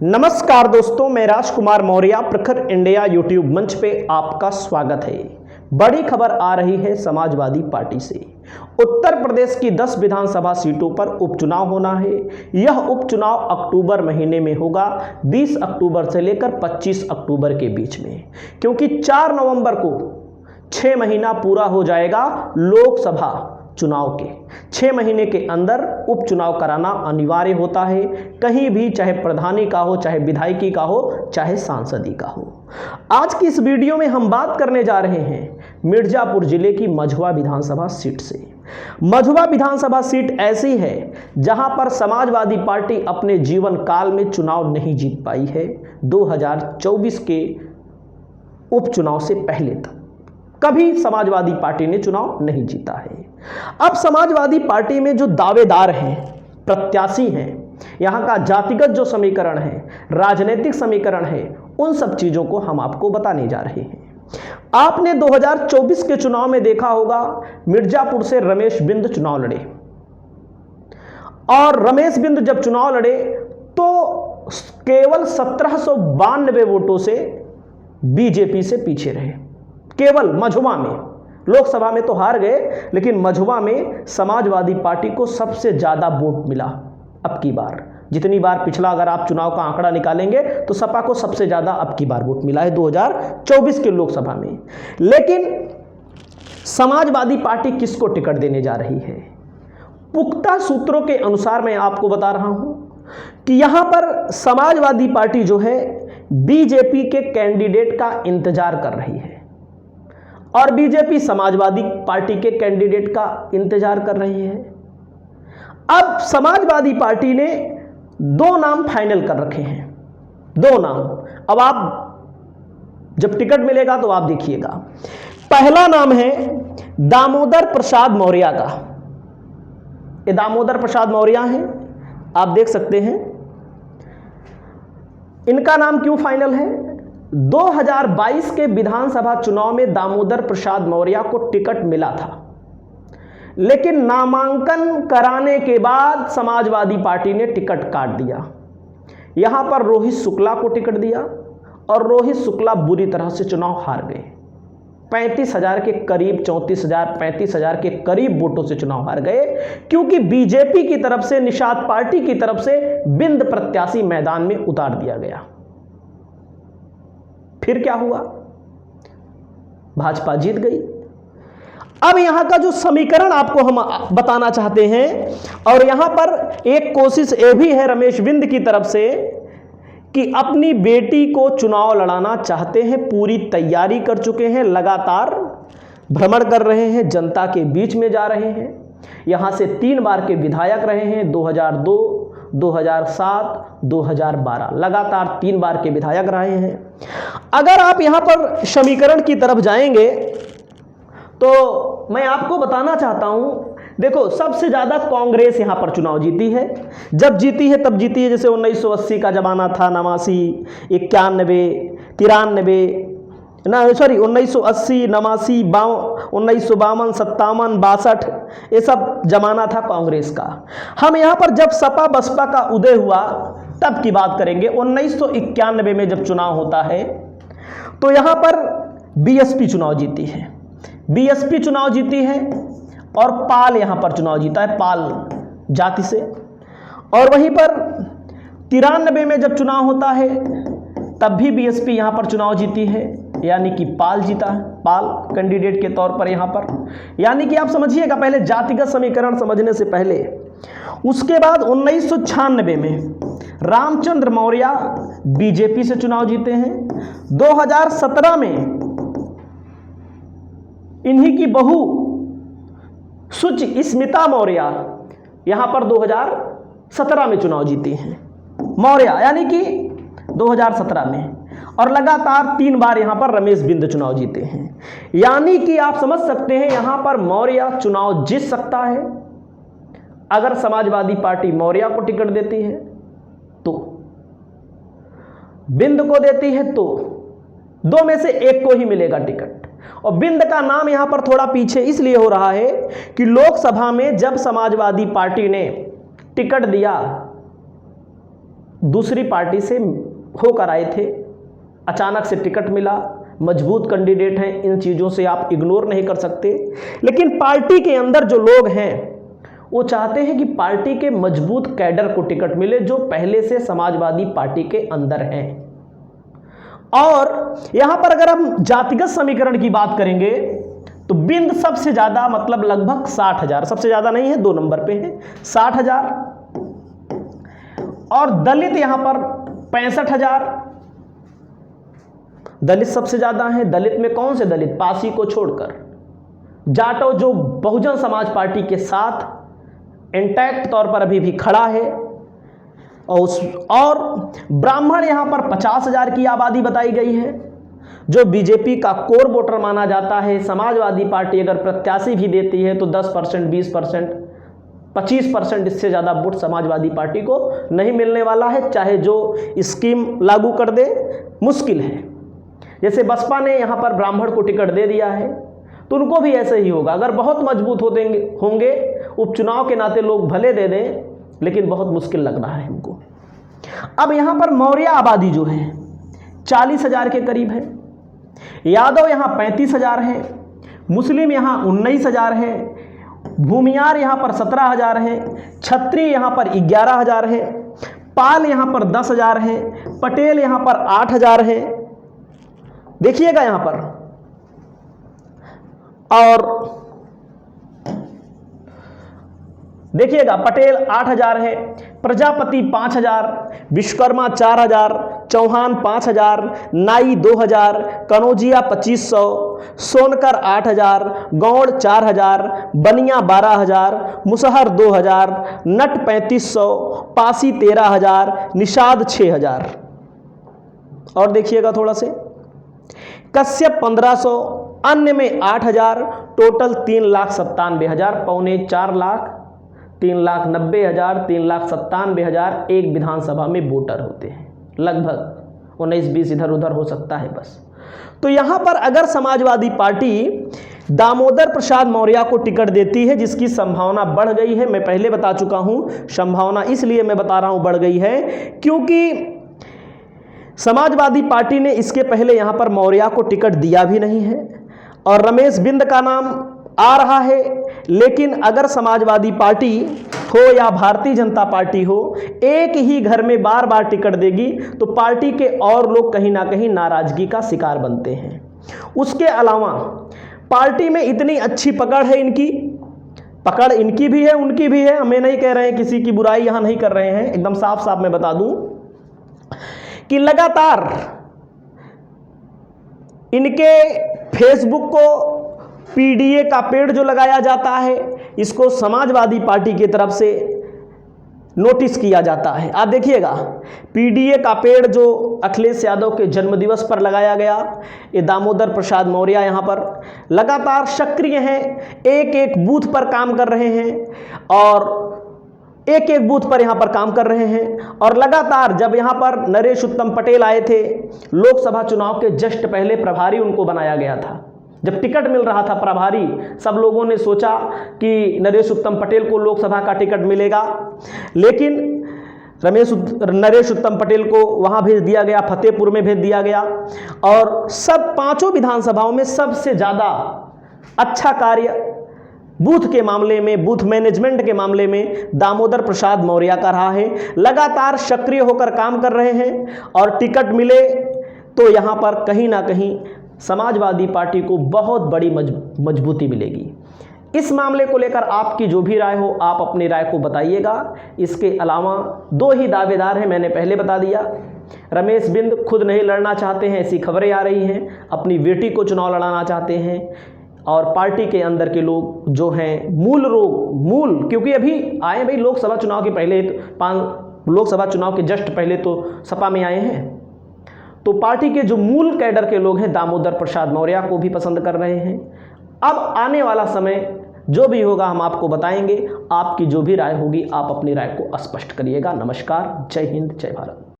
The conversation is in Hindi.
नमस्कार दोस्तों, मैं राजकुमार मौर्य प्रखर इंडिया यूट्यूब मंच पे आपका स्वागत है। बड़ी खबर आ रही है समाजवादी पार्टी से। उत्तर प्रदेश की 10 विधानसभा सीटों पर उपचुनाव होना है। यह उपचुनाव अक्टूबर महीने में होगा, 20 अक्टूबर से लेकर 25 अक्टूबर के बीच में, क्योंकि 4 नवंबर को 6 महीना पूरा हो जाएगा लोकसभा चुनाव के। 6 महीने के अंदर उपचुनाव कराना अनिवार्य होता है, कहीं भी, चाहे प्रधानी का हो, चाहे विधायकी का हो, चाहे सांसदी का हो। आज की इस वीडियो में हम बात करने जा रहे हैं मिर्जापुर जिले की मझुआ विधानसभा सीट से। मझुआ विधानसभा सीट ऐसी है जहां पर समाजवादी पार्टी अपने जीवन काल में चुनाव नहीं जीत पाई है। 2024 के उपचुनाव से पहले तक कभी समाजवादी पार्टी ने चुनाव नहीं जीता है। अब समाजवादी पार्टी में जो दावेदार हैं, प्रत्याशी हैं, यहाँ का जातिगत जो समीकरण है, राजनीतिक समीकरण है, उन सब चीज़ों को हम आपको बताने जा रहे हैं। आपने 2024 के चुनाव में देखा होगा, मिर्जापुर से रमेश बिंद चुनाव लड़े, और रमेश बिंद जब चुनाव लड़े तो केवल 1792 वोटों से बीजेपी से पीछे रहे। केवल मझुआ में, लोकसभा में तो हार गए, लेकिन मझुआ में समाजवादी पार्टी को सबसे ज़्यादा वोट मिला। अब की बार, जितनी बार पिछला अगर आप चुनाव का आंकड़ा निकालेंगे तो सपा को सबसे ज़्यादा अब की बार वोट मिला है 2024 के लोकसभा में। लेकिन समाजवादी पार्टी किसको टिकट देने जा रही है? पुख्ता सूत्रों के अनुसार मैं आपको बता रहा हूं कि यहां पर समाजवादी पार्टी जो है बीजेपी के कैंडिडेट का इंतजार कर रही है, और बीजेपी समाजवादी पार्टी के कैंडिडेट का इंतजार कर रही है। अब समाजवादी पार्टी ने 2 नाम फाइनल कर रखे हैं, 2 नाम। अब आप जब टिकट मिलेगा तो आप देखिएगा। पहला नाम है दामोदर प्रसाद मौर्य का। ये दामोदर प्रसाद मौर्य हैं, आप देख सकते हैं। इनका नाम क्यों फाइनल है? 2022 के विधानसभा चुनाव में दामोदर प्रसाद मौर्य को टिकट मिला था, लेकिन नामांकन कराने के बाद समाजवादी पार्टी ने टिकट काट दिया। यहां पर रोहित शुक्ला को टिकट दिया, और रोहित शुक्ला बुरी तरह से चुनाव हार गए। 35,000 के करीब, 34,000, 35,000 के करीब वोटों से चुनाव हार गए, क्योंकि बीजेपी की तरफ से, निषाद पार्टी की तरफ से बिंद प्रत्याशी मैदान में उतार दिया गया। फिर क्या हुआ? भाजपा जीत गई। अब यहां का जो समीकरण आपको हम बताना चाहते हैं, और यहां पर एक कोशिश ये भी है रमेश बिंद की तरफ से कि अपनी बेटी को चुनाव लड़ाना चाहते हैं, पूरी तैयारी कर चुके हैं, लगातार भ्रमण कर रहे हैं, जनता के बीच में जा रहे हैं। यहां से 3 बार के विधायक रहे हैं, 2002, 2007, 2012, लगातार 3 बार के विधायक रहे हैं। अगर आप यहां पर समीकरण की तरफ जाएंगे तो मैं आपको बताना चाहता हूं, देखो, सबसे ज्यादा कांग्रेस यहां पर चुनाव जीती है। जब जीती है तब जीती है जैसे 1980 का जमाना था, 89, 91, 93, 1980, 89, 1952, 57, 62, ये सब जमाना था कांग्रेस का। हम यहाँ पर जब सपा बसपा का उदय हुआ तब की बात करेंगे। 1991 में जब चुनाव होता है तो यहाँ पर बीएसपी चुनाव जीती है, बीएसपी चुनाव जीती है, और पाल यहाँ पर चुनाव जीता है, पाल जाति से। और वहीं पर 93 में जब चुनाव होता है तब भी बीएसपी यहाँ पर चुनाव जीती है, यानी कि पाल जीता है, पाल कैंडिडेट के तौर पर यहाँ पर। यानी कि आप समझिएगा, पहले जातिगत समीकरण समझने से पहले। उसके बाद 1996 में रामचंद्र मौर्य बीजेपी से चुनाव जीते हैं। 2017 में इन्हीं की बहू सुच स्मिता मौर्य यहां पर 2017 में चुनाव जीती हैं, मौर्य, यानी कि 2017 में। और लगातार 3 बार यहां पर रमेश बिंद चुनाव जीते हैं। यानी कि आप समझ सकते हैं यहां पर मौर्य चुनाव जीत सकता है। अगर समाजवादी पार्टी मौर्य को टिकट देती है तो, बिंद को देती है तो, 2 में से एक को ही मिलेगा टिकट। और बिंद का नाम यहां पर थोड़ा पीछे इसलिए हो रहा है कि लोकसभा में जब समाजवादी पार्टी ने टिकट दिया दूसरी पार्टी से होकर आए थे, अचानक से टिकट मिला, मजबूत कैंडिडेट हैं, इन चीज़ों से आप इग्नोर नहीं कर सकते। लेकिन पार्टी के अंदर जो लोग हैं वो चाहते हैं कि पार्टी के मजबूत कैडर को टिकट मिले जो पहले से समाजवादी पार्टी के अंदर हैं। और यहां पर अगर हम जातिगत समीकरण की बात करेंगे तो बिंद सबसे ज्यादा, मतलब लगभग 60,000, सबसे ज्यादा नहीं है, 2 नंबर पे है 60,000, और दलित यहां पर 65,000, दलित सबसे ज्यादा है। दलित में कौन से दलित? पासी को छोड़कर। जाटो जो बहुजन समाज पार्टी के साथ इंटैक्ट तौर पर अभी भी खड़ा है, और ब्राह्मण यहां पर 50,000 की आबादी बताई गई है, जो बीजेपी का कोर वोटर माना जाता है। समाजवादी पार्टी अगर प्रत्याशी भी देती है तो 10%, 20%, 25%, इससे ज़्यादा वोट समाजवादी पार्टी को नहीं मिलने वाला है, चाहे जो स्कीम लागू कर दे, मुश्किल है। जैसे बसपा ने यहाँ पर ब्राह्मण को टिकट दे दिया है तो उनको भी ऐसे ही होगा। अगर बहुत मजबूत होंगे उपचुनाव के नाते लोग भले दे दें, लेकिन बहुत मुश्किल लग रहा है हमको। अब यहाँ पर मौर्य आबादी जो है 40,000 के करीब है, यादव यहाँ 35,000 है, मुस्लिम यहाँ 19,000 है, भूमियार यहाँ पर 17,000 है, क्षत्रिय यहाँ पर 11,000 है, पाल यहाँ पर 10,000 है, पटेल यहाँ पर 8,000 है। देखिएगा यहाँ पर, और देखिएगा पटेल 8,000 है, प्रजापति 5,000, विश्वकर्मा 4,000, चौहान 5,000, नाई 2,000, कनौजिया 2,500, सोनकर 8,000, गौड़ 4,000, बनिया 12,000, मुसहर 2,000, नट 3,500, पासी 13,000, निषाद 6,000। और देखिएगा थोड़ा से, कश्यप 1,500, अन्य में 8,000, टोटल 3,97,000, पौने 4 लाख, 3,90,000, 3,97,000 एक विधानसभा में वोटर होते हैं। लगभग 19-20 इधर उधर हो सकता है बस। तो यहां पर अगर समाजवादी पार्टी दामोदर प्रसाद मौर्य को टिकट देती है, जिसकी संभावना बढ़ गई है, मैं पहले बता चुका हूं, संभावना इसलिए मैं बता रहा हूं बढ़ गई है क्योंकि समाजवादी पार्टी ने इसके पहले यहां पर मौर्य को टिकट दिया भी नहीं है, और रमेश बिंद का नाम आ रहा है। लेकिन अगर समाजवादी पार्टी हो या भारतीय जनता पार्टी हो, एक ही घर में बार बार टिकट देगी तो पार्टी के और लोग कहीं ना कहीं नाराजगी का शिकार बनते हैं। उसके अलावा पार्टी में इतनी अच्छी पकड़ है, पकड़ इनकी भी है, उनकी भी है, हमें नहीं कह रहे हैं, किसी की बुराई यहां नहीं कर रहे हैं, एकदम साफ साफ मैं बता दूं कि लगातार इनके फेसबुक को पीडीए का पेड़ जो लगाया जाता है, इसको समाजवादी पार्टी की तरफ से नोटिस किया जाता है। आप देखिएगा, पीडीए का पेड़ जो अखिलेश यादव के जन्मदिवस पर लगाया गया, ये दामोदर प्रसाद मौर्य यहाँ पर लगातार सक्रिय हैं, एक एक बूथ पर काम कर रहे हैं, और एक एक बूथ पर यहाँ पर काम कर रहे हैं। और लगातार जब यहाँ पर नरेश उत्तम पटेल आए थे, लोकसभा चुनाव के जस्ट पहले प्रभारी उनको बनाया गया था। जब टिकट मिल रहा था प्रभारी, सब लोगों ने सोचा कि नरेश उत्तम पटेल को लोकसभा का टिकट मिलेगा, लेकिन नरेश उत्तम पटेल को वहां भेज दिया गया, फतेहपुर में भेज दिया गया, और सब 5 विधानसभाओं में सबसे ज़्यादा अच्छा कार्य बूथ के मामले में, बूथ मैनेजमेंट के मामले में दामोदर प्रसाद मौर्य का रहा है। लगातार सक्रिय होकर काम कर रहे हैं, और टिकट मिले तो यहाँ पर कहीं ना कहीं समाजवादी पार्टी को बहुत बड़ी मजबूती मिलेगी। इस मामले को लेकर आपकी जो भी राय हो, आप अपनी राय को बताइएगा। इसके अलावा 2 ही दावेदार हैं, मैंने पहले बता दिया। रमेश बिंद खुद नहीं लड़ना चाहते हैं, ऐसी खबरें आ रही हैं, अपनी बेटी को चुनाव लड़ाना चाहते हैं, और पार्टी के अंदर के लोग जो हैं मूल क्योंकि अभी आए भाई लोकसभा चुनाव के पहले, लोकसभा चुनाव के जस्ट पहले तो सपा में आए हैं, तो पार्टी के जो मूल कैडर के लोग हैं दामोदर प्रसाद मौर्य को भी पसंद कर रहे हैं। अब आने वाला समय जो भी होगा हम आपको बताएंगे। आपकी जो भी राय होगी आप अपनी राय को स्पष्ट करिएगा। नमस्कार, जय हिंद, जय भारत।